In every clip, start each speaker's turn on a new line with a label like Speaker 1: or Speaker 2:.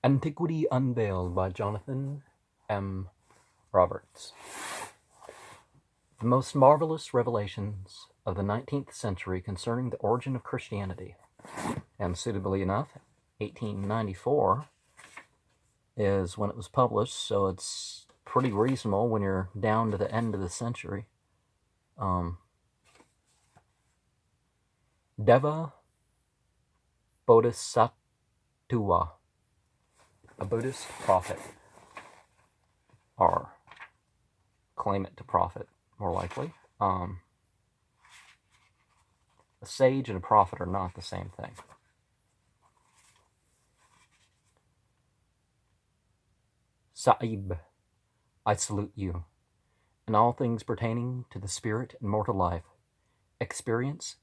Speaker 1: Antiquity Unveiled by Jonathan M. Roberts. The most marvelous revelations of the 19th century concerning the origin of Christianity, and suitably enough, 1894 is when it was published, so it's pretty reasonable when you're down to the end of the century. Deva Bodhisatoua, a Buddhist prophet, or claim it to prophet, more likely. A sage and a prophet are not the same thing. Sahib, I salute you. In all things pertaining to the spirit and mortal life, experience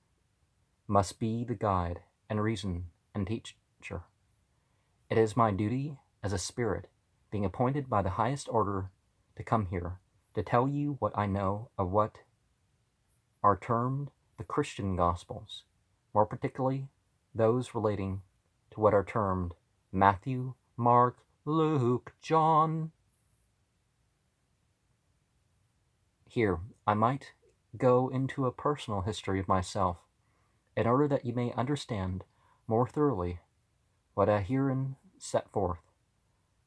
Speaker 1: must be the guide and reason and teacher. It is my duty as a spirit, being appointed by the highest order to come here, to tell you what I know of what are termed the Christian Gospels, more particularly those relating to what are termed Matthew, Mark, Luke, John. Here, I might go into a personal history of myself, in order that you may understand more thoroughly what I herein set forth.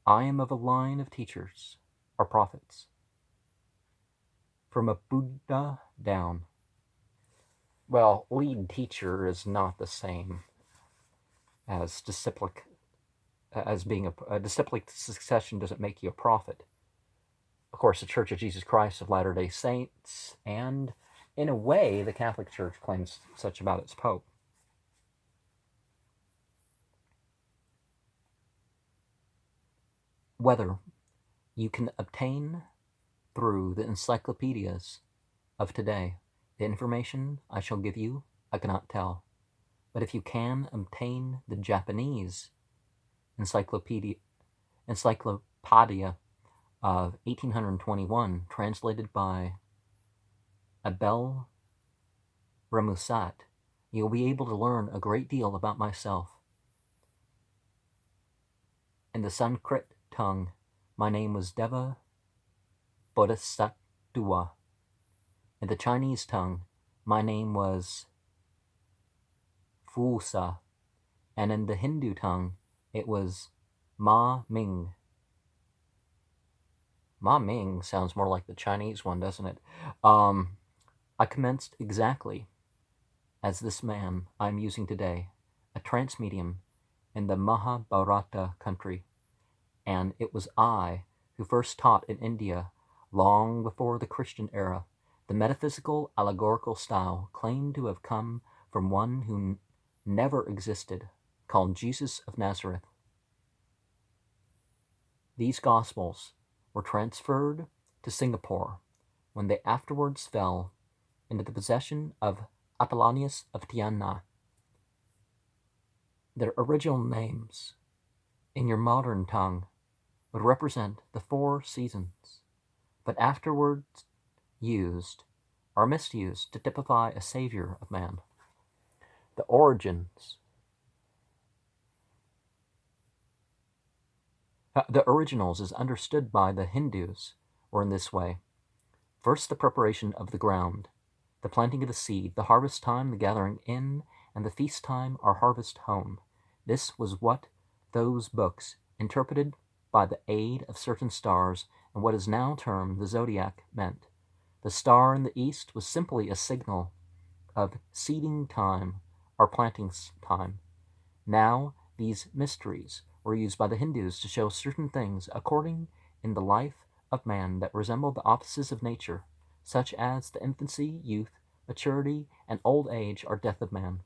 Speaker 1: I am of a line of teachers, or prophets, from a Buddha down. Well, lead teacher is not the same as disciplic, as being a disciplic succession doesn't make you a prophet. Of course, the Church of Jesus Christ of Latter-day Saints, and in a way, the Catholic Church claims such about its Pope. Whether you can obtain through the encyclopedias of today the information I shall give you, I cannot tell. But if you can obtain the Japanese encyclopedia of 1821, translated by Abel Remusat, you'll be able to learn a great deal about myself. In the Sanskrit tongue, my name was Deva Bodhisatoua. In the Chinese tongue, my name was Fusa, and in the Hindu tongue, it was Ma Ming. Ma Ming sounds more like the Chinese one, doesn't it? I commenced exactly as this man I'm using today, a trance medium in the Mahabharata country, and it was I who first taught in India, long before the Christian era, the metaphysical allegorical style claimed to have come from one who never existed, called Jesus of Nazareth. These Gospels were transferred to Singapore when they afterwards fell into the possession of Apollonius of Tyana. Their original names, in your modern tongue, would represent the 4 seasons, but afterwards used or misused to typify a savior of man. The origins. The originals, as understood by the Hindus, were in this way. First, the preparation of the ground, the planting of the seed, the harvest time, the gathering in, and the feast time or harvest home. This was what those books, interpreted by the aid of certain stars and what is now termed the zodiac, meant. The star in the east was simply a signal of seeding time or planting time. Now, these mysteries were used by the Hindus to show certain things according in the life of man that resemble the offices of nature, such as the infancy, youth, maturity, and old age or death of man.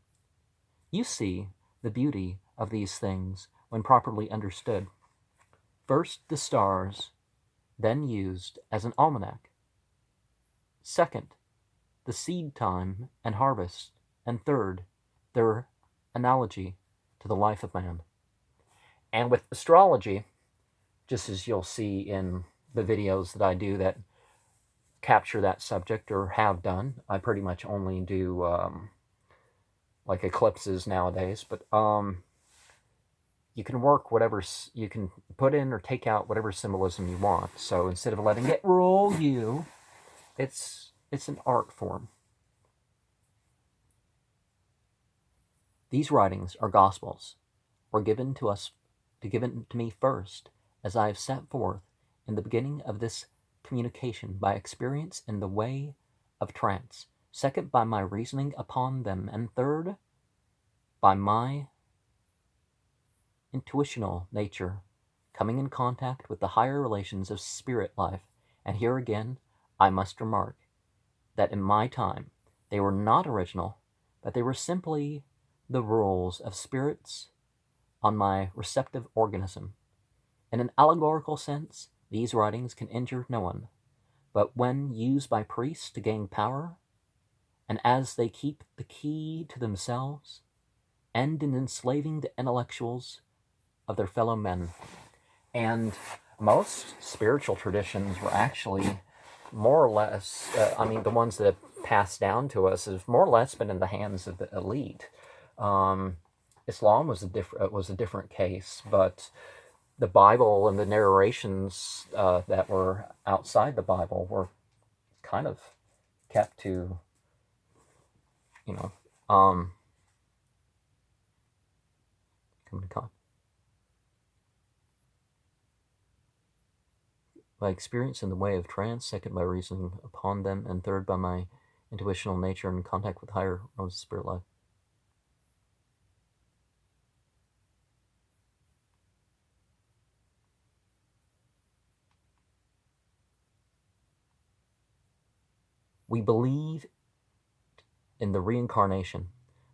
Speaker 1: You see the beauty of these things when properly understood. First, the stars, then used as an almanac. Second, the seed time and harvest. And third, their analogy to the life of man. And with astrology, just as you'll see in the videos that I do that capture that subject or have done, I pretty much only do like eclipses nowadays, but you can work whatever, you can put in or take out whatever symbolism you want. So instead of letting it rule you, it's an art form. These writings are gospels, were given to me first, as I have set forth in the beginning of this communication by experience in the way of trance, second by my reasoning upon them, and third by my intuitional nature coming in contact with the higher relations of spirit life. And here again I must remark that in my time they were not original, but they were simply the rules of spirits on my receptive organism. In an allegorical sense, these writings can injure no one, but when used by priests to gain power, and as they keep the key to themselves, end in enslaving the intellectuals of their fellow men. And most spiritual traditions were actually more or less, the ones that have passed down to us have more or less been in the hands of the elite. Islam was a different case, but the Bible and the narrations that were outside the Bible were kind of kept to, come to con. By experience in the way of trance, second by reasoning upon them, and third by my intuitional nature and contact with higher realms of spirit life. We believe in the reincarnation.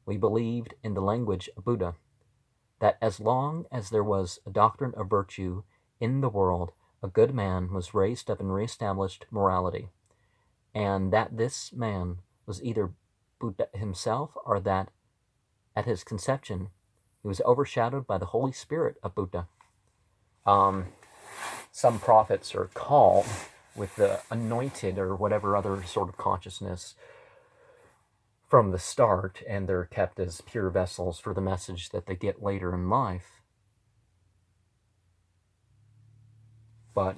Speaker 1: We believed in the language of Buddha, that as long as there was a doctrine of virtue in the world, a good man was raised up and reestablished morality, and that this man was either Buddha himself, or that at his conception he was overshadowed by the Holy Spirit of Buddha. Some prophets are called with the anointed or whatever other sort of consciousness from the start, and they're kept as pure vessels for the message that they get later in life. But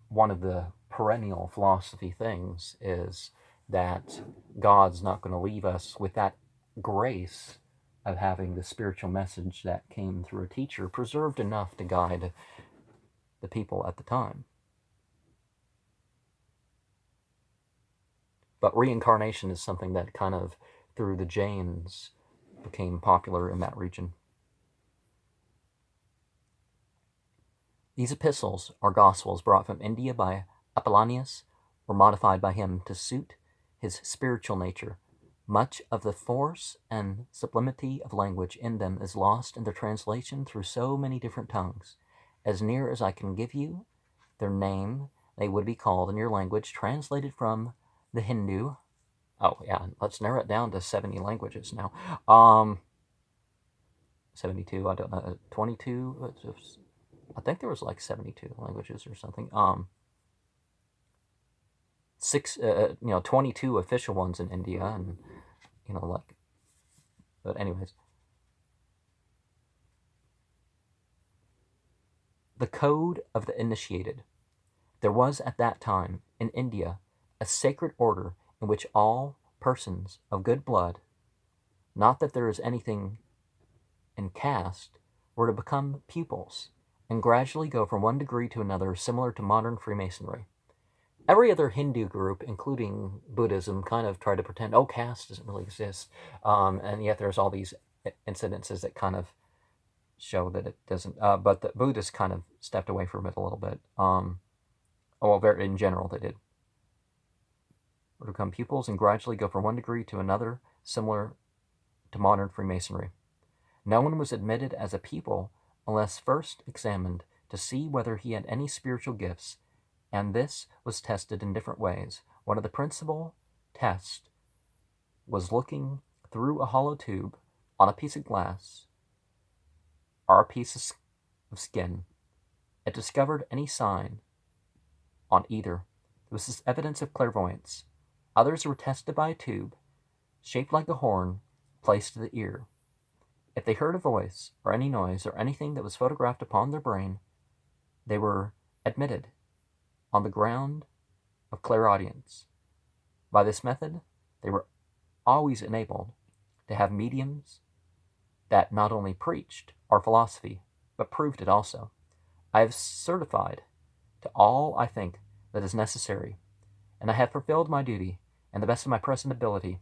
Speaker 1: one of the perennial philosophy things is that God's not going to leave us with that grace of having the spiritual message that came through a teacher preserved enough to guide the people at the time. But reincarnation is something that kind of, through the Jains, became popular in that region. These epistles are gospels brought from India by Apollonius, or modified by him to suit his spiritual nature. Much of the force and sublimity of language in them is lost in their translation through so many different tongues. As near as I can give you their name, they would be called in your language, translated from the Hindu. Oh yeah, let's narrow it down to 70 languages now. 72, I don't know, 22, I think there was like 72 languages or something. 22 official ones in India, and but anyways. The Code of the Initiated. There was at that time in India a sacred order in which all persons of good blood, not that there is anything in caste, were to become pupils and gradually go from one degree to another, similar to modern Freemasonry. Every other Hindu group, including Buddhism, kind of tried to pretend, caste doesn't really exist, and yet there's all these incidences that kind of show that it doesn't. But the Buddhists kind of stepped away from it a little bit. In general, they did. Or to become pupils and gradually go from one degree to another, similar to modern Freemasonry. No one was admitted as a pupil unless first examined to see whether he had any spiritual gifts, and this was tested in different ways. One of the principal tests was looking through a hollow tube on a piece of glass or a piece of skin. It discovered any sign on either. This is evidence of clairvoyance. Others were tested by a tube shaped like a horn placed to the ear. If they heard a voice, or any noise, or anything that was photographed upon their brain, they were admitted on the ground of clairaudience. By this method, they were always enabled to have mediums that not only preached our philosophy, but proved it also. I have certified to all I think that is necessary, and I have fulfilled my duty in the best of my present ability,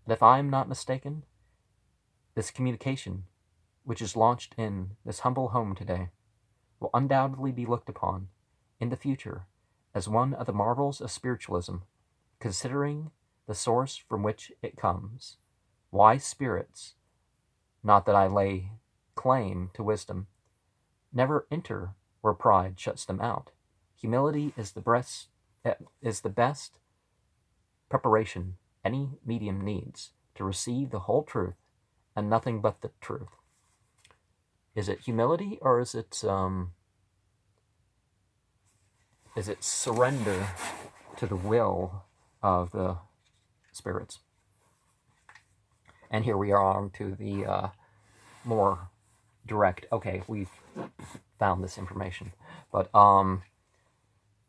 Speaker 1: and if I am not mistaken, this communication, which is launched in this humble home today, will undoubtedly be looked upon in the future as one of the marvels of spiritualism, considering the source from which it comes. Wise spirits, not that I lay claim to wisdom, never enter where pride shuts them out. Humility is the best preparation any medium needs to receive the whole truth and nothing but the truth. Is it humility, or is it surrender to the will of the spirits? And here we are on to the more direct. Okay, we've found this information, but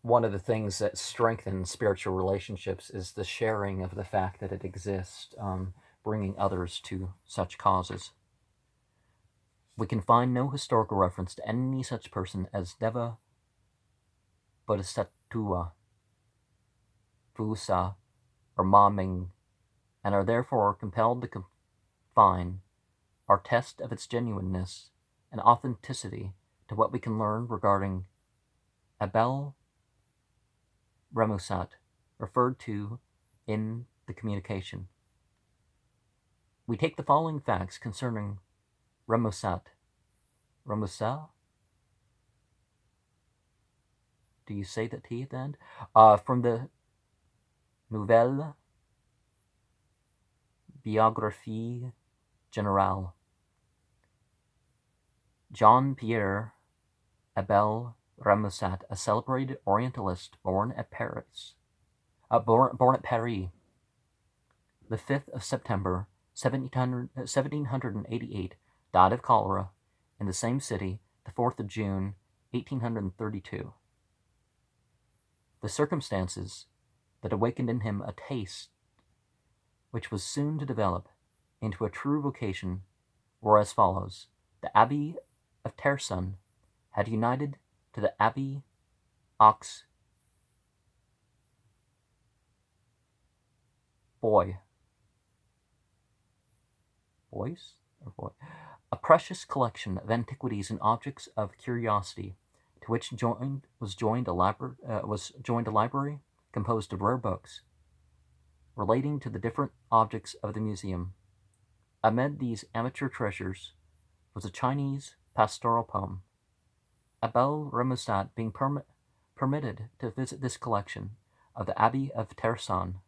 Speaker 1: one of the things that strengthens spiritual relationships is the sharing of the fact that it exists, bringing others to such causes. We can find no historical reference to any such person as Deva Bodhisatoua, Fusa, or Ma Ming, and are therefore compelled to confine our test of its genuineness and authenticity to what we can learn regarding Abel Remusat, referred to in the communication. We take the following facts concerning Remusat. Remusat? Do you say the T at the end? From the Nouvelle Biographie Générale. Jean-Pierre Abel Remusat, a celebrated Orientalist born at Paris, the 5th of September, 1788, died of cholera in the same city, the 4th of June, 1832. The circumstances that awakened in him a taste which was soon to develop into a true vocation were as follows. The Abbey of Terson had united to the Abbey Aux Bois, a precious collection of antiquities and objects of curiosity, to which was joined a library composed of rare books relating to the different objects of the museum. Amid these amateur treasures was a Chinese pastoral poem. Abel Remusat, being permitted to visit this collection of the Abbey of Terson,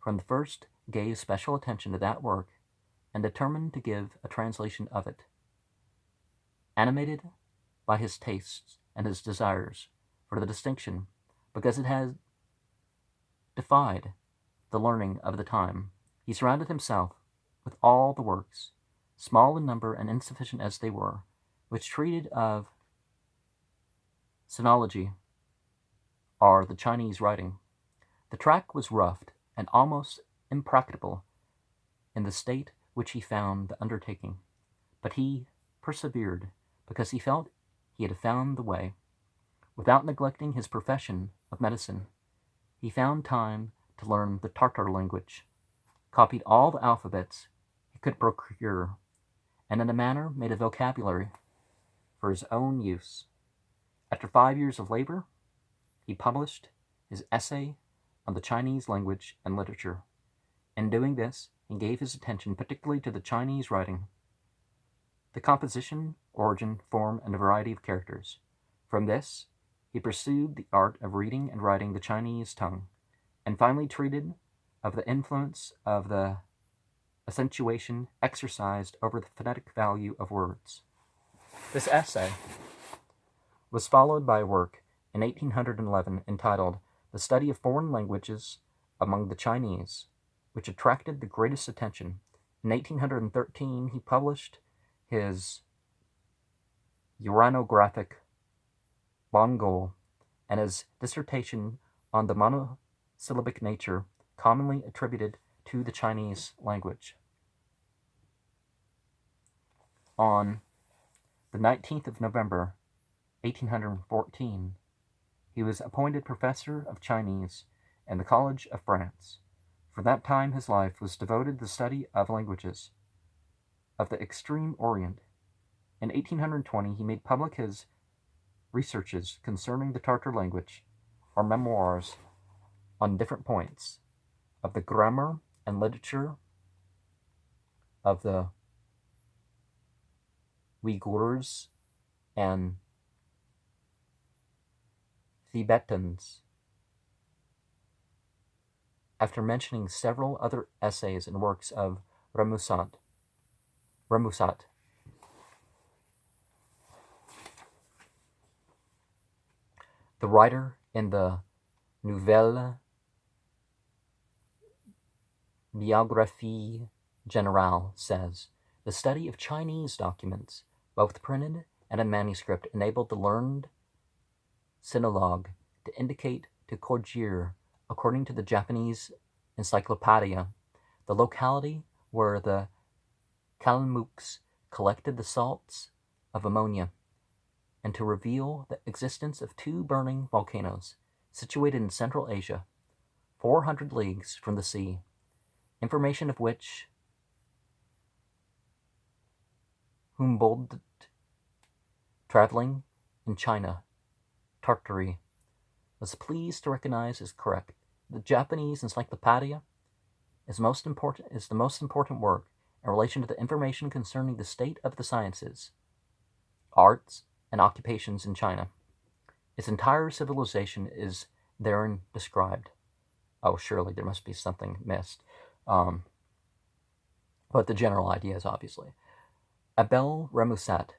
Speaker 1: from the first gave special attention to that work and determined to give a translation of it. Animated by his tastes and his desires for the distinction, because it had defied the learning of the time, he surrounded himself with all the works, small in number and insufficient as they were, which treated of sinology, or the Chinese writing. The track was roughed and almost impracticable in the state which he found the undertaking, but he persevered because he felt he had found the way. Without neglecting his profession of medicine, he found time to learn the Tartar language, copied all the alphabets he could procure, and in a manner made a vocabulary for his own use. After 5 years of labor, he published his essay on the Chinese language and literature. In doing this, he gave his attention particularly to the Chinese writing, the composition, origin, form, and a variety of characters. From this, he pursued the art of reading and writing the Chinese tongue, and finally treated of the influence of the accentuation exercised over the phonetic value of words. This essay was followed by a work in 1811 entitled The Study of Foreign Languages Among the Chinese, which attracted the greatest attention. In 1813, he published his uranographic Mongol and his dissertation on the monosyllabic nature commonly attributed to the Chinese language. On the 19th of November, 1814, he was appointed professor of Chinese in the College of France. For that time his life was devoted to the study of languages of the extreme Orient. In 1820 he made public his researches concerning the Tartar language, or memoirs on different points of the grammar and literature of the Uyghurs and Tibetans. After mentioning several other essays and works of Remusat, the writer in the Nouvelle Biographie Générale says, the study of Chinese documents, both printed and in manuscript, enabled the learned sinologue to indicate to Korjir, according to the Japanese encyclopedia, the locality where the Kalmucks collected the salts of ammonia, and to reveal the existence of two burning volcanoes situated in Central Asia, 400 leagues from the sea, information of which Humboldt, traveling in China, Tartary, was pleased to recognize as correct. The Japanese encyclopedia is the most important work in relation to the information concerning the state of the sciences, arts, and occupations in China. Its entire civilization is therein described. Oh, surely there must be something missed. But the general idea is obviously. Abel Remusat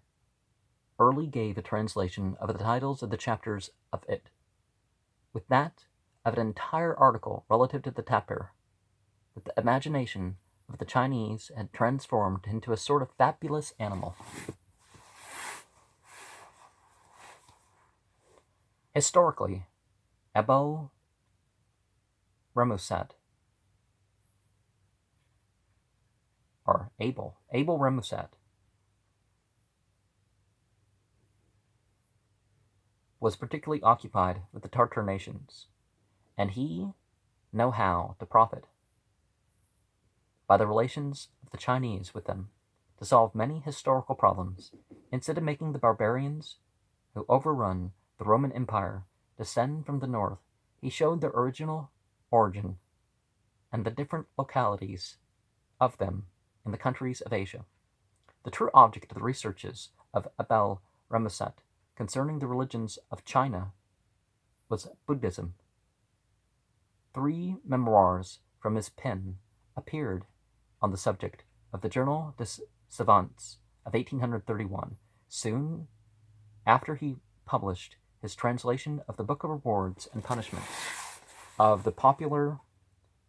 Speaker 1: early gave a translation of the titles of the chapters of it, with that of an entire article relative to the tapir, that the imagination of the Chinese had transformed into a sort of fabulous animal. Historically, Abel Remusat, or Abel Remusat, was particularly occupied with the Tartar nations, and he knew how to profit by the relations of the Chinese with them to solve many historical problems. Instead of making the barbarians who overrun the Roman Empire descend from the north, he showed their original origin and the different localities of them in the countries of Asia. The true object of the researches of Abel Remusat concerning the religions of China was Buddhism. 3 memoirs from his pen appeared on the subject of the Journal des Savants of 1831, soon after he published his translation of the Book of Rewards and Punishments of the popular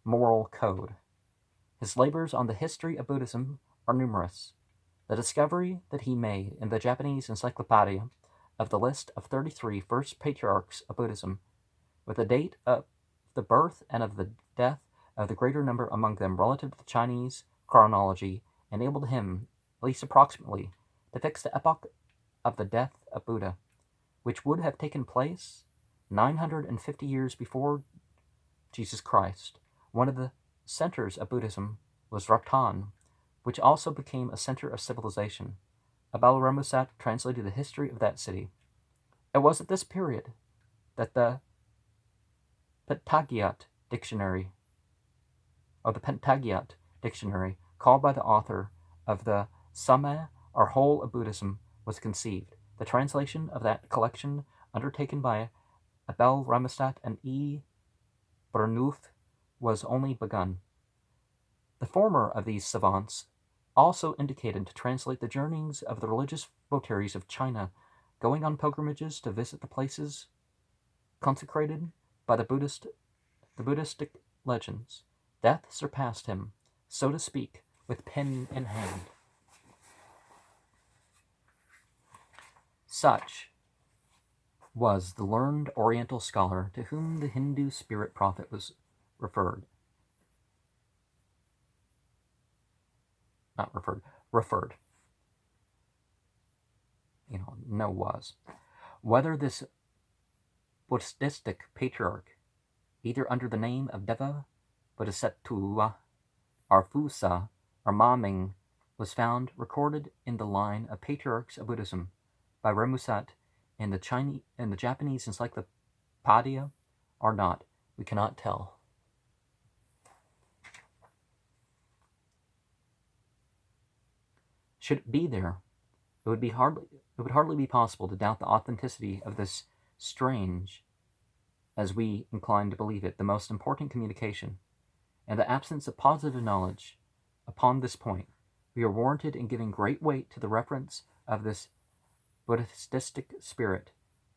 Speaker 1: moral code. His labors on the history of Buddhism are numerous. The discovery that he made in the Japanese encyclopedia of the list of 33 first patriarchs of Buddhism, with the date of the birth and of the death of the greater number among them relative to the Chinese chronology, enabled him, at least approximately, to fix the epoch of the death of Buddha, which would have taken place 950 years before Jesus Christ. One of the centers of Buddhism was Rattan, which also became a center of civilization. Abel Remusat translated the history of that city. It was at this period that the Pentagiot Dictionary, called by the author of the Summa or Whole of Buddhism, was conceived. The translation of that collection, undertaken by Abel Remusat and E. Burnouf, was only begun. The former of these savants also indicated to translate the journeyings of the religious votaries of China, going on pilgrimages to visit the places consecrated by the Buddhistic legends. Death surpassed him, so to speak, with pen in hand. Such was the learned Oriental scholar to whom the Hindu spirit prophet was referred. Not referred, referred. No was. Whether this Buddhistic patriarch, either under the name of Deva Bodhisatoua, or Fusa, or Ma Ming, was found recorded in the line of patriarchs of Buddhism by Remusat in the Japanese Encyclopedia or not, we cannot tell. Should it be there, it would hardly be possible to doubt the authenticity of this strange, as we incline to believe it, the most important communication. In the absence of positive knowledge upon this point, we are warranted in giving great weight to the reference of this Buddhistic spirit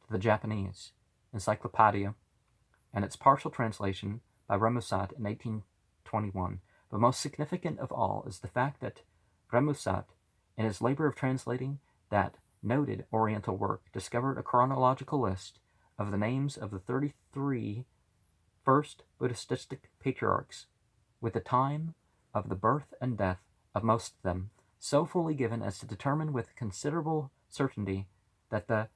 Speaker 1: to the Japanese Encyclopedia and its partial translation by Remusat in 1821. But most significant of all is the fact that Remusat, in his labor of translating that noted Oriental work, discovered a chronological list of the names of the 33 first Buddhistic patriarchs, with the time of the birth and death of most of them, so fully given as to determine with considerable certainty that the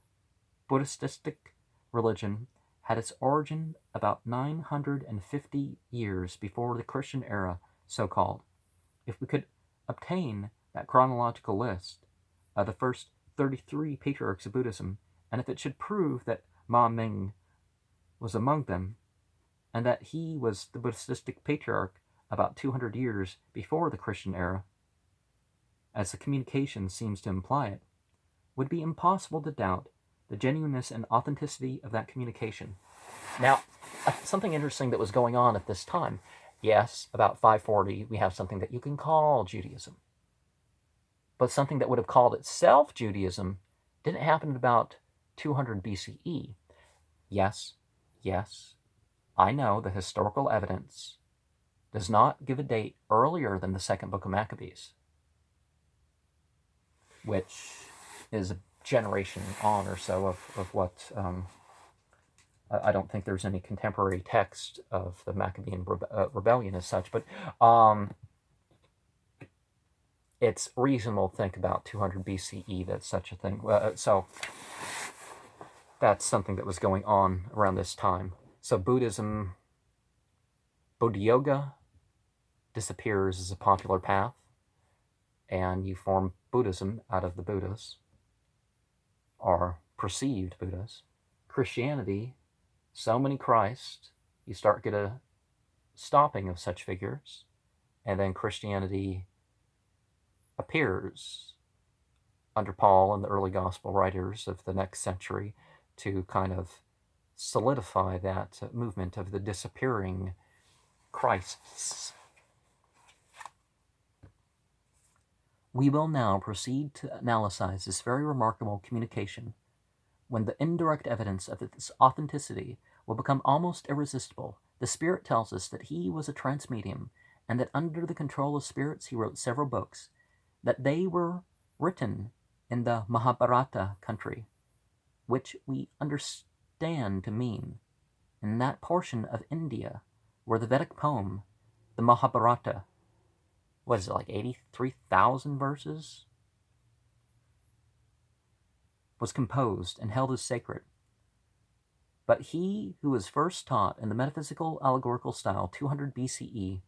Speaker 1: Buddhistic religion had its origin about 950 years before the Christian era, so-called. If we could obtain that chronological list of the first 33 patriarchs of Buddhism, and if it should prove that Ma Ming was among them, and that he was the Buddhistic patriarch about 200 years before the Christian era, as the communication seems to imply it, would be impossible to doubt the genuineness and authenticity of that communication. Now, something interesting that was going on at this time, yes, about 540, we have something that you can call Judaism. But something that would have called itself Judaism didn't happen at about 200 BCE. Yes, I know the historical evidence does not give a date earlier than the second book of Maccabees, which is a generation on or so of what, I don't think there's any contemporary text of the Maccabean rebellion as such, but it's reasonable to think about 200 BCE that such a thing. So that's something that was going on around this time. So Buddhism, Buddha Yoga disappears as a popular path, and you form Buddhism out of the Buddhas, or perceived Buddhas. Christianity, so many Christ, you start get a stopping of such figures, and then Christianity appears under Paul and the early gospel writers of the next century to kind of solidify that movement of the disappearing Christs. We will now proceed to analyze this very remarkable communication, when the indirect evidence of its authenticity will become almost irresistible. The Spirit tells us that he was a trance medium, and that under the control of spirits he wrote several books, that they were written in the Mahabharata country, which we understand to mean in that portion of India where the Vedic poem, the Mahabharata, what is it, like 83,000 verses, was composed and held as sacred. But he who was first taught in the metaphysical allegorical style 200 BCE,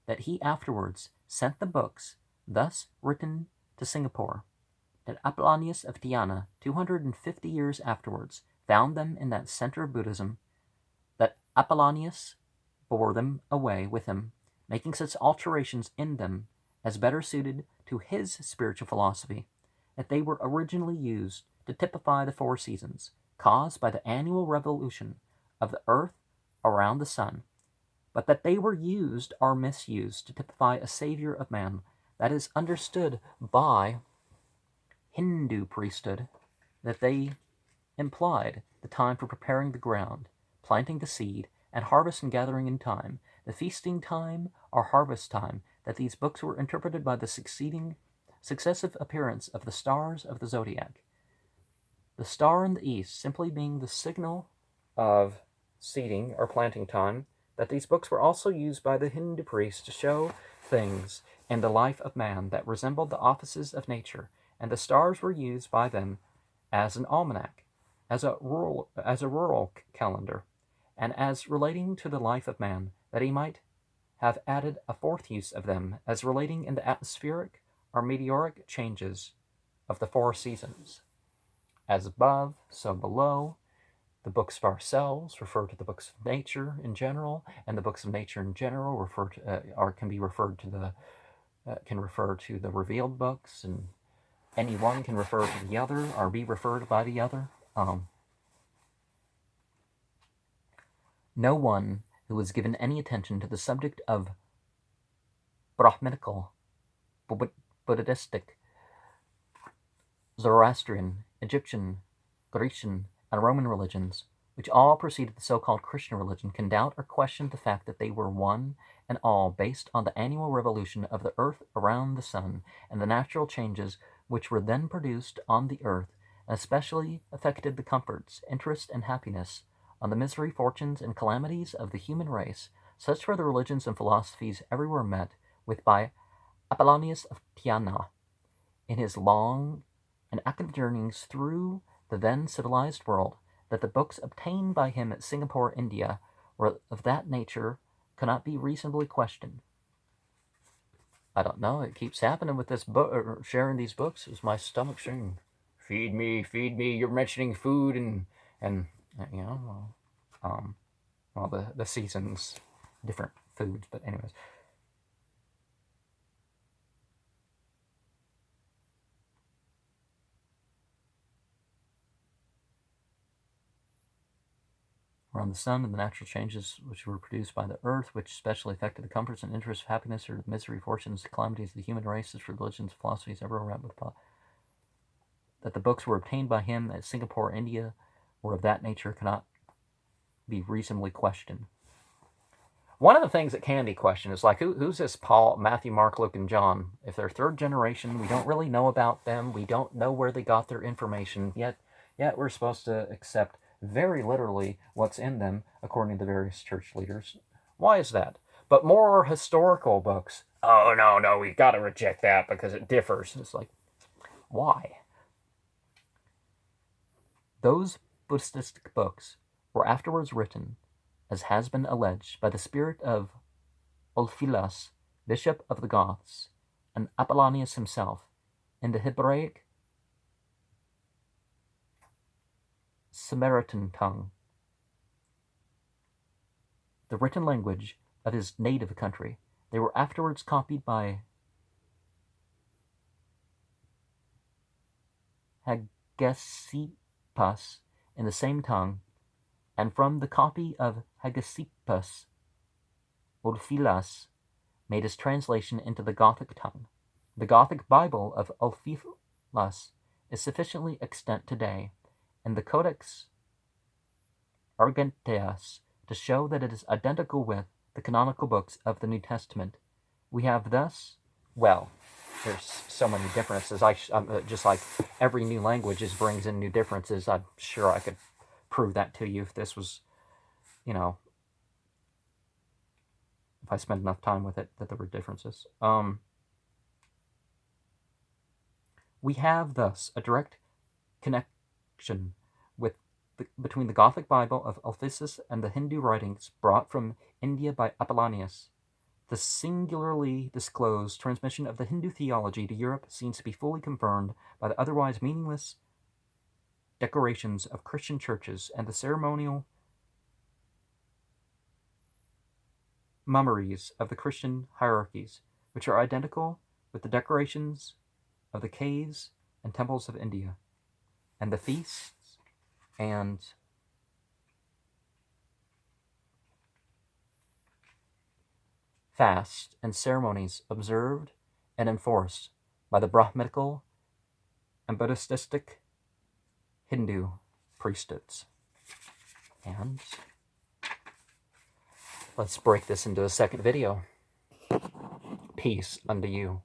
Speaker 1: that he afterwards sent the books thus written to Singapore, that Apollonius of Tyana, 250 years afterwards, found them in that center of Buddhism, that Apollonius bore them away with him, making such alterations in them as better suited to his spiritual philosophy, that they were originally used to typify the 4 seasons, caused by the annual revolution of the earth around the sun, but that they were used or misused to typify a savior of man, that is understood by Hindu priesthood, that they implied the time for preparing the ground, planting the seed, and harvest and gathering in time, the feasting time or harvest time, that these books were interpreted by the successive appearance of the stars of the zodiac. the star in the east simply being the signal of seeding or planting time, that these books were also used by the Hindu priests to show things in the life of man that resembled the offices of nature, and the stars were used by them as an almanac, as a rural calendar, and as relating to the life of man, that he might have added a fourth use of them as relating in the atmospheric or meteoric changes of the 4 seasons. As above, so below. The books of ourselves refer to the books of nature in general, and the books of nature in general refer to, can refer to the revealed books, and any one can refer to the other or be referred by the other. No one who was given any attention to the subject of Brahminical, Buddhistic, Zoroastrian, Egyptian, Grecian, and Roman religions, which all preceded the so-called Christian religion, can doubt or question the fact that they were one and all based on the annual revolution of the earth around the sun, and the natural changes which were then produced on the earth, and especially affected the comforts, interest, and happiness, on the misery, fortunes, and calamities of the human race. Such were the religions and philosophies everywhere met with by Apollonius of Tyana in his long and active journeys through the then civilized world, that the books obtained by him at Singapore, India, were of that nature cannot be reasonably questioned. I don't know, it keeps happening with this book, or sharing these books. Is my stomach saying, feed me, you're mentioning food and you know, well, the seasons, different foods, but anyways. Around the sun, and the natural changes which were produced by the earth, which specially affected the comforts and interests, happiness, or misery, fortunes, calamities of the human races, religions, philosophies, everywhere with that the books were obtained by him at Singapore, India, were of that nature cannot be reasonably questioned. One of the things that can be questioned is like, who's this Paul, Matthew, Mark, Luke, and John? If they're third generation, we don't really know about them. We don't know where they got their information, yet we're supposed to accept very literally what's in them, according to various church leaders. Why is that? But more historical books, oh, no, we've got to reject that because it differs. It's like, why? Those Buddhistic books were afterwards written, as has been alleged, by the spirit of Ulfilas, bishop of the Goths, and Apollonius himself, in the Hebraic Samaritan tongue, the written language of his native country. They were afterwards copied by Hegesippus in the same tongue, and from the copy of Hegesippus, Ulfilas made his translation into the Gothic tongue. The Gothic Bible of Ulfilas is sufficiently extant today, and the Codex Argenteus, to show that it is identical with the canonical books of the New Testament. We have thus, well, there's so many differences. Just like every new language brings in new differences. I'm sure I could prove that to you if this was, if I spent enough time with it, that there were differences. We have thus a direct connection between the Gothic Bible of Ulfilas and the Hindu writings brought from India by Apollonius. The singularly disclosed transmission of the Hindu theology to Europe seems to be fully confirmed by the otherwise meaningless decorations of Christian churches and the ceremonial mummeries of the Christian hierarchies, which are identical with the decorations of the caves and temples of India, and the feasts and fasts and ceremonies observed and enforced by the Brahminical and Buddhistic Hindu priesthoods. And let's break this into a second video. Peace unto you.